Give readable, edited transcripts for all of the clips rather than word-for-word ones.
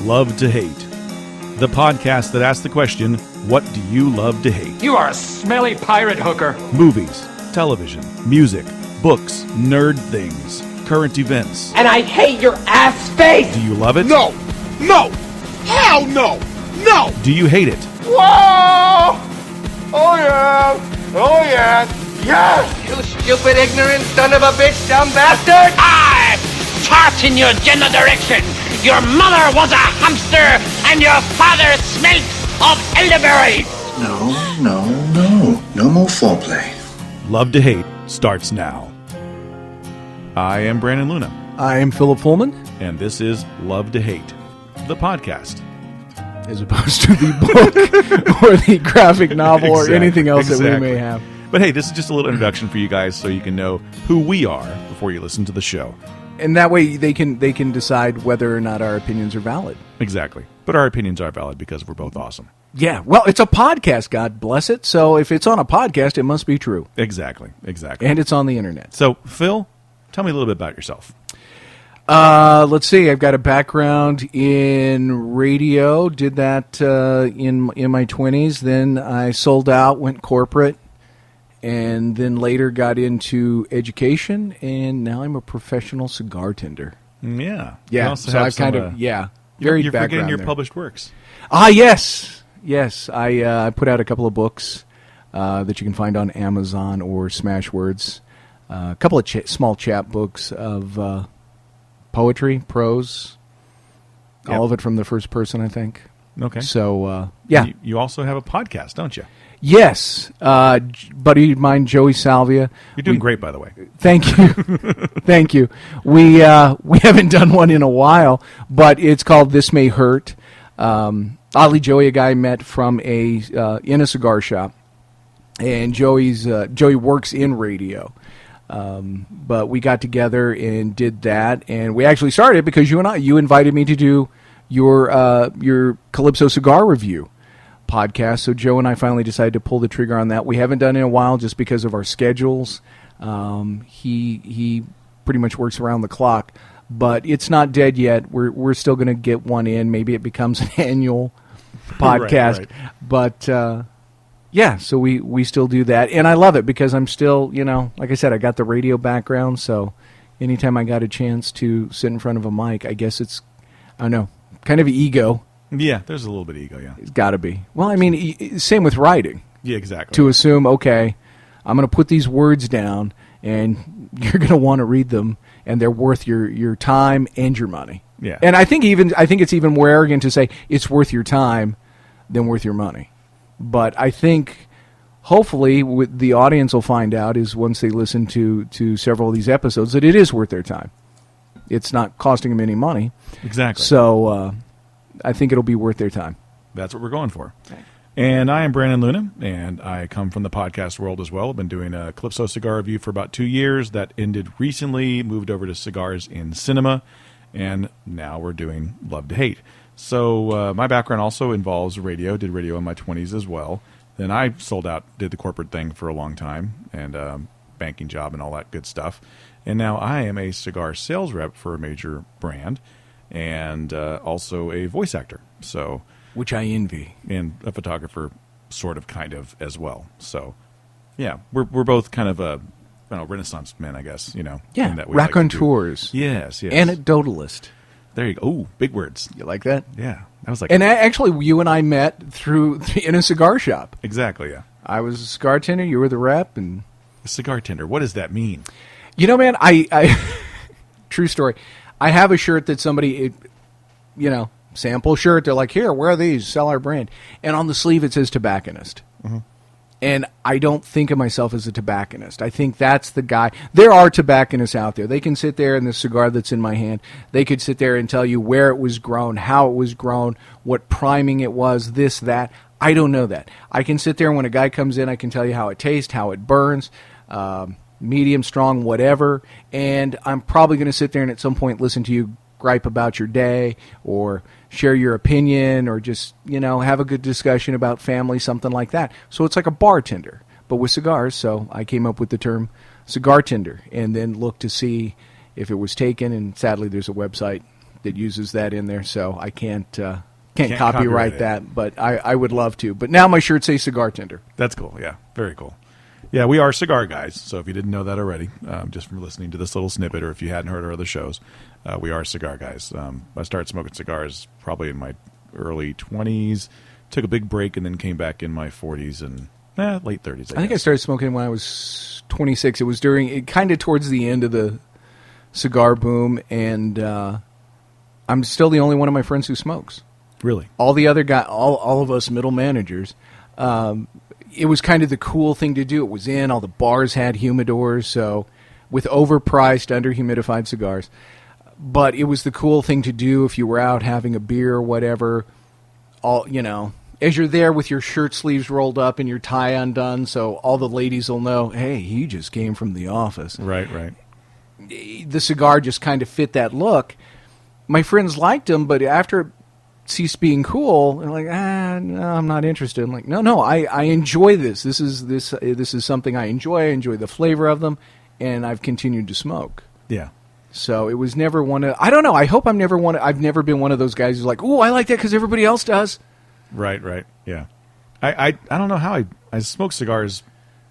Love to Hate, the podcast that asks the question, what do you love to hate? You are a smelly pirate hooker. Movies, television, music, books, nerd things, current events. And I hate your ass face! Do you love it? No! No! Hell no! No! Do you hate it? Whoa! Oh yeah! Oh yeah! Yes! You stupid, ignorant son of a bitch, dumb bastard! I fart in your general direction. Your mother was a hamster, and your father smelt of elderberries. No more foreplay. Love to Hate starts now. I am Brandon Luna. I am Philip Fullman. And this is Love to Hate, the podcast. As opposed to the book or the graphic novel or anything else that we may have. But hey, this is just a little introduction for you guys so you can know who we are before you listen to the show. And that way they can decide whether or not our opinions are valid. Exactly. But our opinions are valid because we're both awesome. Yeah. Well, it's a podcast, God bless it. So if it's on a podcast, it must be true. Exactly. And it's on the internet. So, Phil, tell me a little bit about yourself. Let's see. I've got a background in radio. Did that in my 20s. Then I sold out, went corporate, and then later got into education. And now I'm a professional cigar tender. Yeah. Yeah. So I've kind of very You're background forgetting your there. published works. Yes. I put out a couple of books that you can find on Amazon or Smashwords. A couple of small chapbooks of poetry, prose, all of it from the first person, I think. Okay. So, yeah. You also have a podcast, don't you? Yes. Buddy of mine, Joey Salvia. You're doing great, by the way. Thank you. Thank you. We haven't done one in a while, but it's called This May Hurt. Oddly, Joey, a guy I met from in a cigar shop, and Joey works in radio. But we got together and did that, and we actually started because you invited me to do your Calypso cigar review podcast. So Joe and I finally decided to pull the trigger on that. We haven't done it in a while just because of our schedules. He pretty much works around the clock, but it's not dead yet. We're still going to get one in. Maybe it becomes an annual podcast, right. But. Yeah, so we still do that, and I love it because I'm still, like I said, I got the radio background, so anytime I got a chance to sit in front of a mic, I guess it's, I don't know, kind of ego. Yeah, there's a little bit of ego, yeah. It's got to be. Well, I mean, same with writing. Yeah, exactly. To assume, okay, I'm going to put these words down, and you're going to want to read them, and they're worth your time and your money. Yeah. And I think it's even more arrogant to say it's worth your time than worth your money. But I think, hopefully, what the audience will find out is once they listen to several of these episodes that it is worth their time. It's not costing them any money. Exactly. So I think it'll be worth their time. That's what we're going for. Okay. And I am Brandon Luna, and I come from the podcast world as well. I've been doing a Calypso cigar review for about 2 years. That ended recently, moved over to cigars in cinema, and now we're doing Love to Hate. So my background also involves radio, did radio in my 20s as well. Then I sold out, did the corporate thing for a long time, and banking job and all that good stuff. And now I am a cigar sales rep for a major brand and also a voice actor. So, which I envy. And a photographer, sort of, kind of, as well. So, yeah, we're both kind of Renaissance men, I guess, Yeah, in that we raconteurs. Like yes. Anecdotalist. There you go. Ooh, big words. You like that? Yeah. I was like... And actually, you and I met in a cigar shop. Exactly, yeah. I was a cigar tender, you were the rep, and... A cigar tender, what does that mean? Man, I true story. I have a shirt that somebody, sample shirt. They're like, here, wear these, sell our brand. And on the sleeve it says tobacconist. Mm-hmm. And I don't think of myself as a tobacconist. I think that's the guy. There are tobacconists out there. They can sit there in the cigar that's in my hand. They could sit there and tell you where it was grown, how it was grown, what priming it was, this, that. I don't know that. I can sit there and when a guy comes in, I can tell you how it tastes, how it burns, medium, strong, whatever. And I'm probably going to sit there and at some point listen to you gripe about your day or share your opinion or just, have a good discussion about family, something like that. So it's like a bartender, but with cigars. So I came up with the term cigar tender and then looked to see if it was taken. And sadly, there's a website that uses that in there, so I can't Can't copyright copyright that, but I would love to. But now my shirts say cigar tender. That's cool. Yeah, very cool. Yeah, we are cigar guys. So if you didn't know that already, just from listening to this little snippet, or if you hadn't heard our other shows, we are cigar guys. I started smoking cigars probably in my early 20s, took a big break, and then came back in my 40s and late 30s. I think I started smoking when I was 26. It was kind of towards the end of the cigar boom, and I'm still the only one of my friends who smokes. Really? All the other guys, all of us middle managers, it was kind of the cool thing to do. It was in. All the bars had humidors, so with overpriced, underhumidified cigars. But it was the cool thing to do if you were out having a beer or whatever. As you're there with your shirt sleeves rolled up and your tie undone, so all the ladies will know, hey, he just came from the office. Right. The cigar just kind of fit that look. My friends liked them, but after it ceased being cool, they're like, no, I'm not interested. I'm like, no, I enjoy this. This is something I enjoy. I enjoy the flavor of them, and I've continued to smoke. Yeah. So it was never one of, I don't know, I hope I've never been one of those guys who's like, ooh, I like that because everybody else does. Right. Yeah. I don't know how I smoked cigars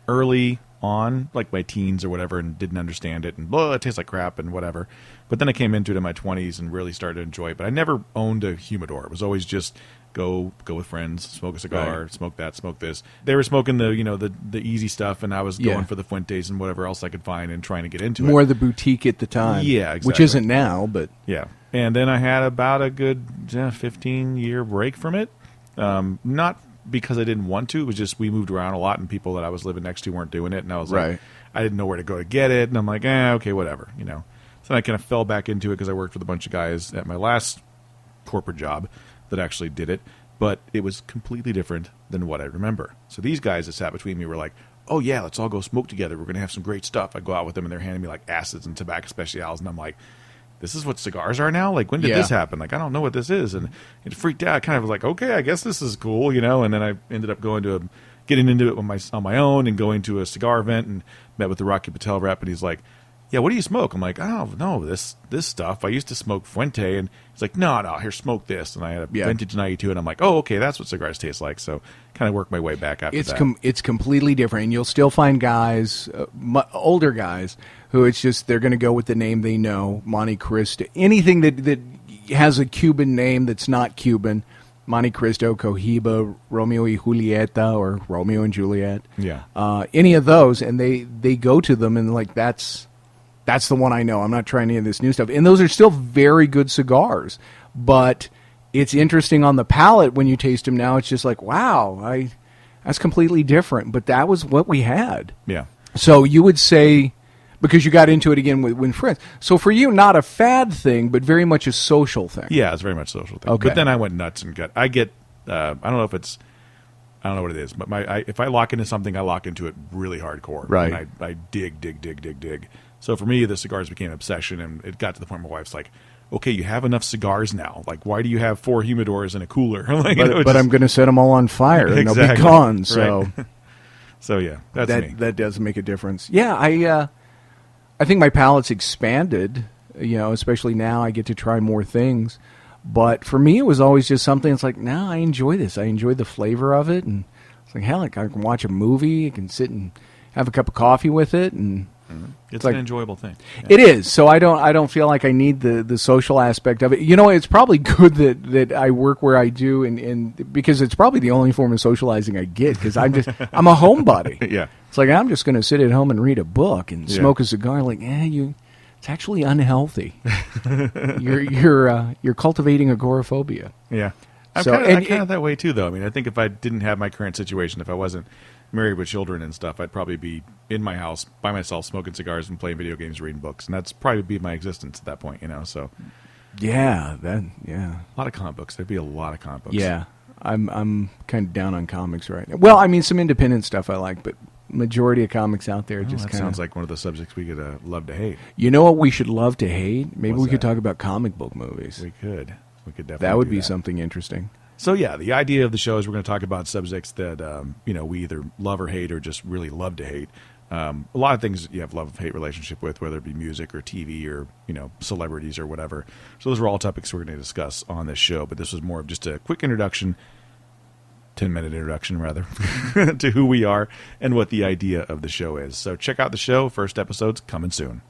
early on, like my teens or whatever, and didn't understand it, and it tastes like crap and whatever. But then I came into it in my 20s and really started to enjoy it. But I never owned a humidor. It was always just go with friends, smoke a cigar, smoke that, smoke this. They were smoking the easy stuff, and I was going for the Fuentes and whatever else I could find and trying to get into it. More the boutique at the time. Yeah, exactly. Which isn't now, but... Yeah. And then I had about a good 15-year break from it. Not because I didn't want to. It was just we moved around a lot, and people that I was living next to weren't doing it. And I was like, I didn't know where to go to get it. And I'm like, okay, whatever, So I kind of fell back into it because I worked with a bunch of guys at my last corporate job that actually did it. But it was completely different than what I remember. So these guys that sat between me were like, oh, yeah, let's all go smoke together. We're going to have some great stuff. I go out with them, and they're handing me like acids and tobacco specials. And I'm like, this is what cigars are now? Like, when did this happen? Like, I don't know what this is. And it freaked out. I kind of was like, okay, I guess this is cool, And then I ended up getting into it on my own and going to a cigar event and met with the Rocky Patel rep. And he's like, yeah, what do you smoke? I'm like, I don't know, this stuff. I used to smoke Fuente. And he's like, no, here, smoke this. And I had a vintage 92. And I'm like, oh, okay, that's what cigars taste like. So kind of worked my way back after that. It's completely different. And you'll still find guys, older guys, who it's just they're going to go with the name they know, Monte Cristo. Anything that has a Cuban name that's not Cuban, Monte Cristo, Cohiba, Romeo y Julieta, or Romeo and Juliet. Yeah. Any of those, and they go to them, and like that's the one I know. I'm not trying any of this new stuff. And those are still very good cigars, but it's interesting on the palate when you taste them now. It's just like, wow, that's completely different. But that was what we had. Yeah. So you would say, because you got into it again with friends. So for you, not a fad thing, but very much a social thing. Yeah, it's very much a social thing. Okay. But then I went nuts and I don't know what it is, but if I lock into something, I lock into it really hardcore. Right. And I dig. So for me, the cigars became an obsession, and it got to the point where my wife's like, okay, you have enough cigars now. Like, why do you have 4 humidors and a cooler? Like, but I'm going to set them all on fire, and they'll be gone. So, right. So yeah, that's me. That does make a difference. Yeah, I think my palate's expanded, especially now I get to try more things. But for me, it was always just something that's like, no, I enjoy this. I enjoy the flavor of it. And it's like, hell, I can watch a movie. I can sit and have a cup of coffee with it. And it's like an enjoyable thing. Yeah. It is. So I don't feel like I need the social aspect of it. It's probably good that I work where I do, and because it's probably the only form of socializing I get, because I'm a homebody. Yeah. It's like, I'm just going to sit at home and read a book and smoke a cigar. Like, it's actually unhealthy. You're cultivating agoraphobia. Yeah. I'm kind of that way too, though. I mean, I think if I didn't have my current situation, if I wasn't married with children and stuff, I'd probably be in my house by myself, smoking cigars and playing video games, reading books, and that's probably be my existence at that point. So. Yeah. A lot of comic books. There'd be a lot of comic books. Yeah. I'm kind of down on comics right now. Well, I mean, some independent stuff I like, but majority of comics out there just kind of... sounds like one of the subjects we could love to hate. You know what we should love to hate? Maybe we could talk about comic book movies. We could definitely. That would be something interesting. So yeah, the idea of the show is we're going to talk about subjects that we either love or hate, or just really love to hate. A lot of things you have love-hate relationship with, whether it be music or TV or, celebrities or whatever. So those are all topics we're going to discuss on this show, but this was more of just a quick introduction, 10-minute introduction, rather, to who we are and what the idea of the show is. So check out the show. First episode's coming soon.